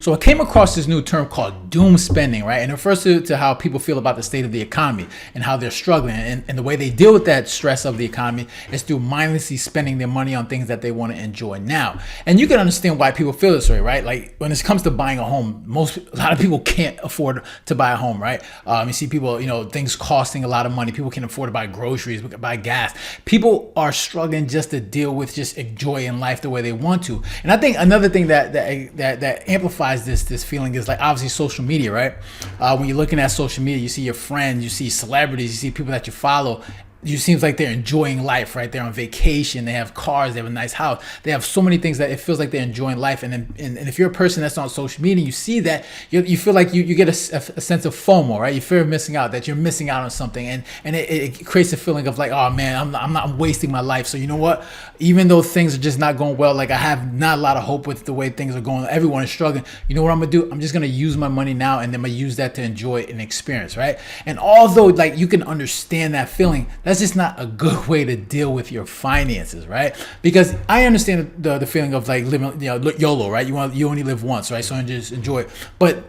So I came across this new term called doom spending, right? And it refers to how people feel about the state of the economy and how they're struggling. And the way they deal with that stress of the economy is through mindlessly spending their money on things that they want to enjoy now. And you can understand why people feel this way, right? Like when it comes to buying a home, a lot of people can't afford to buy a home, right? You see people, things costing a lot of money. People can't afford to buy groceries, buy gas. People are struggling just to deal with just enjoying life the way they want to. And I think another thing that amplifies this feeling is like obviously social media, right? When you're looking at social media, you see your friends, you see celebrities, you see people that you follow. It seems like they're enjoying life, right? They're on vacation, they have cars, they have a nice house, they have so many things that it feels like they're enjoying life. And if you're a person that's on social media, you see that, you feel like you get a sense of FOMO, right? You fear of missing out, that you're missing out on something, and it creates a feeling of like, oh man, I'm wasting my life. So you know what? Even though things are just not going well, like I have not a lot of hope with the way things are going, everyone is struggling. You know what I'm gonna do? I'm just gonna use my money now, and then I'm gonna use that to enjoy an experience, right? And although like you can understand that feeling, that's just not a good way to deal with your finances, right? Because I understand the feeling of like living, YOLO, right? You only live once, right? So just enjoy it. But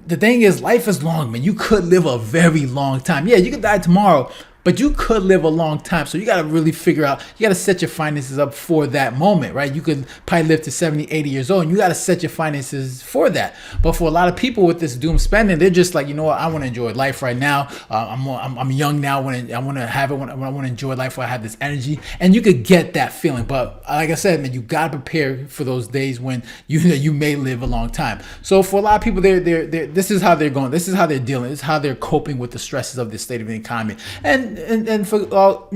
the thing is, life is long, man. You could live a very long time. Yeah, you could die tomorrow, but you could live a long time. So you got to really figure out, you got to set your finances up for that moment, right? You could probably live to 70, 80 years old, and you got to set your finances for that. But for a lot of people with this doom spending, they're just like, you know what? I want to enjoy life right now. I'm young now. I want to have it when I want to enjoy life where I have this energy. And you could get that feeling. But like I said, man, you got to prepare for those days when you may live a long time. So for a lot of people, this is how they're going. This is how they're dealing. This is how they're coping with the stresses of the state of the economy. And for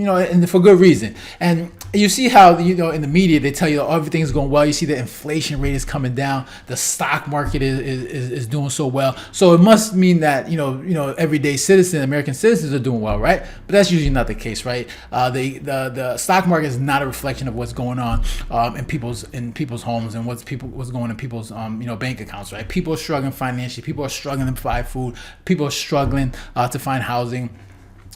and for good reason. And you see how in the media they tell you that everything's going well. You see the inflation rate is coming down. The stock market is doing so well. So it must mean that everyday American citizens are doing well, right? But that's usually not the case, right? The stock market is not a reflection of what's going on in people's homes and what's going on in people's bank accounts, right? People are struggling financially. People are struggling to buy food. People are struggling to find housing,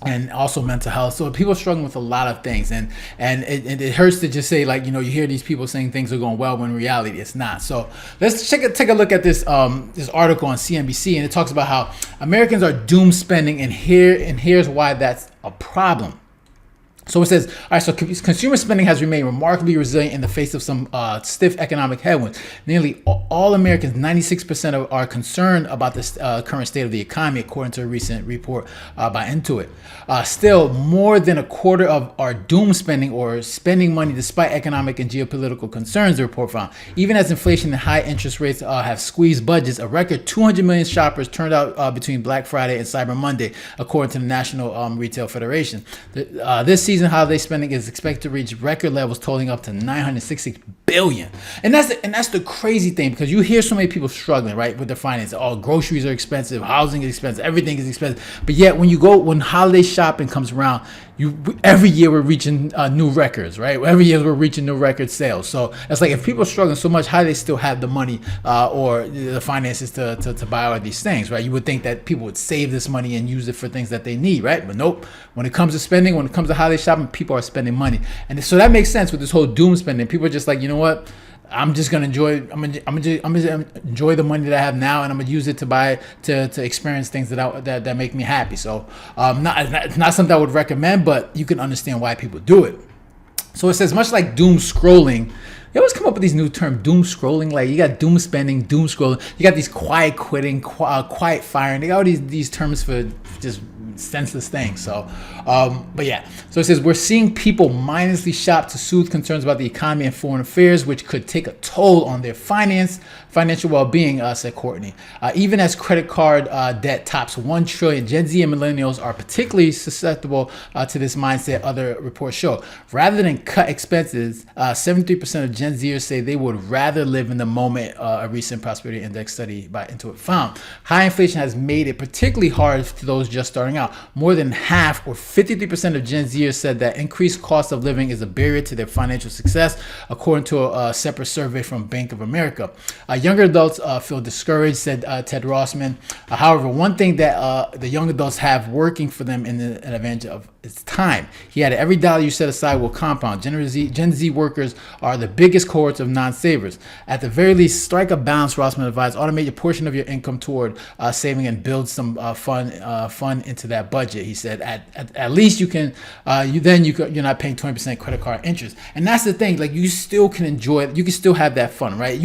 and also mental health. So people are struggling with a lot of things, and it hurts to just say, like, you hear these people saying things are going well when in reality it's not. So let's take a look at this article on CNBC, and it talks about how Americans are doom spending, and here's why that's a problem. So it says, all right, so consumer spending has remained remarkably resilient in the face of some stiff economic headwinds. Nearly all Americans, 96%, are concerned about the current state of the economy, according to a recent report by Intuit. Still, more than a quarter of are doom spending or spending money despite economic and geopolitical concerns, the report found. Even as inflation and high interest rates have squeezed budgets, a record 200 million shoppers turned out between Black Friday and Cyber Monday, according to the National Retail Federation. This season, holiday spending is expected to reach record levels, totaling up to $960 billion. And that's the crazy thing, because you hear so many people struggling, right, with their finances. Oh, groceries are expensive, housing is expensive, everything is expensive. But yet, when holiday shopping comes around, every year we're reaching new records, right? Every year we're reaching new record sales. So it's like, if people are struggling so much, how do they still have the money or the finances to buy all these things, right? You would think that people would save this money and use it for things that they need, right? But nope. When it comes to spending, when it comes to holiday shopping, people are spending money. And so that makes sense with this whole doom spending. People are just like, you know what? I'm just gonna enjoy. I'm gonna enjoy the money that I have now, and I'm gonna use it to buy to experience things that make me happy. So, it's not something I would recommend, but you can understand why people do it. So it says, much like doom scrolling. They always come up with these new terms, doom scrolling. Like, you got doom spending, doom scrolling. You got these quiet quitting, quiet firing. They got all these terms for just senseless things. So, but yeah. So it says, we're seeing people mindlessly shop to soothe concerns about the economy and foreign affairs, which could take a toll on their financial well-being, said Courtney. Even as credit card debt tops $1 trillion, Gen Z and millennials are particularly susceptible to this mindset, other reports show. Rather than cut expenses, 73% of Gen Zers say they would rather live in the moment, a recent Prosperity Index study by Intuit found. High inflation has made it particularly hard for those just starting out. More than half, or 53% of Gen Zers, said that increased cost of living is a barrier to their financial success, according to a separate survey from Bank of America. Younger adults feel discouraged, said Ted Rossman. However, one thing that the young adults have working for them in an advantage of it's time. He added, every dollar you set aside will compound. Gen Z workers are the biggest cohorts of non-savers. At the very least, strike a balance, Rossman advised. Automate a portion of your income toward saving and build some fund into that budget. He said, at least you can, you're not paying 20% credit card interest. And that's the thing, like you still can enjoy it. You can still have that fun, right? If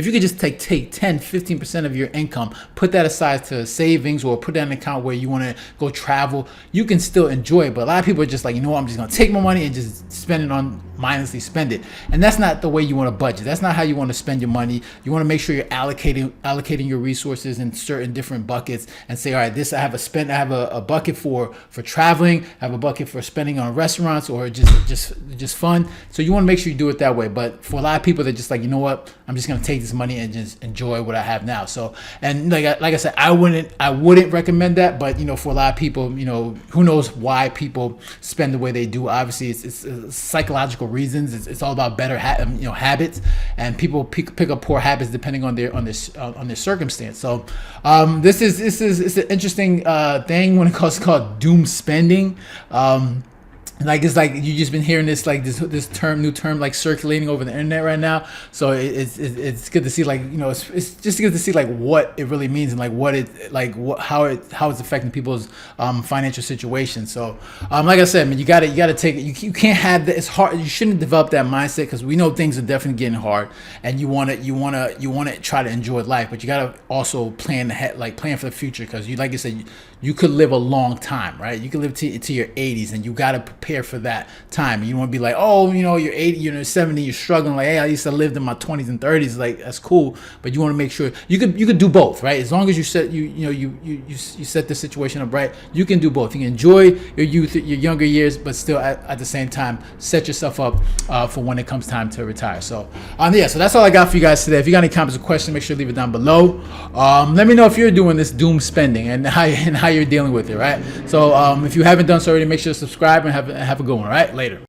you could just take 10, 15% of your income, put that aside to savings or put that in an account where you want to go travel, you can still enjoy it. But a lot of people are just like, you know what, I'm just going to take my money and just spend it on mindlessly spend it. And that's not the way you want to budget. That's not how you want to spend your money. You want to make sure you're allocating your resources in certain different buckets and say, all right, I have a bucket for traveling, I have a bucket for spending on restaurants or just fun. So you want to make sure you do it that way. But for a lot of people, they're just like, you know what, I'm just going to take this money and just enjoy what I have now. So, and like I said, I wouldn't recommend that, but for a lot of people, who knows why people spend the way they do. Obviously it's psychological reasons. It's all about better habits, and people pick up poor habits depending on their circumstance. So this is an interesting thing when it comes called doom spending. It's like you just been hearing this new term like circulating over the internet right now. So it's good to see it's just good to see what it really means and how it's affecting people's financial situation. So like I said, man, you gotta take it. You can't have that. It's hard. You shouldn't develop that mindset because we know things are definitely getting hard, and you wanna try to enjoy life, but you gotta also plan ahead, plan for the future, because like you said, you could live a long time, right? You could live to your 80s, and you gotta prepare for that time. And you want to be like, oh, you're 80, you're 70, you're struggling. Like, hey, I used to live in my 20s and 30s. Like, that's cool, but you want to make sure you could do both, right? As long as you set you set the situation up right, you can do both. You can enjoy your youth, your younger years, but still at the same time set yourself up for when it comes time to retire. So so that's all I got for you guys today. If you got any comments or questions, make sure to leave it down below. Let me know if you're doing this doom spending and how you're dealing with it, right? So if you haven't done so already, make sure to subscribe and have a good one, all right? Later.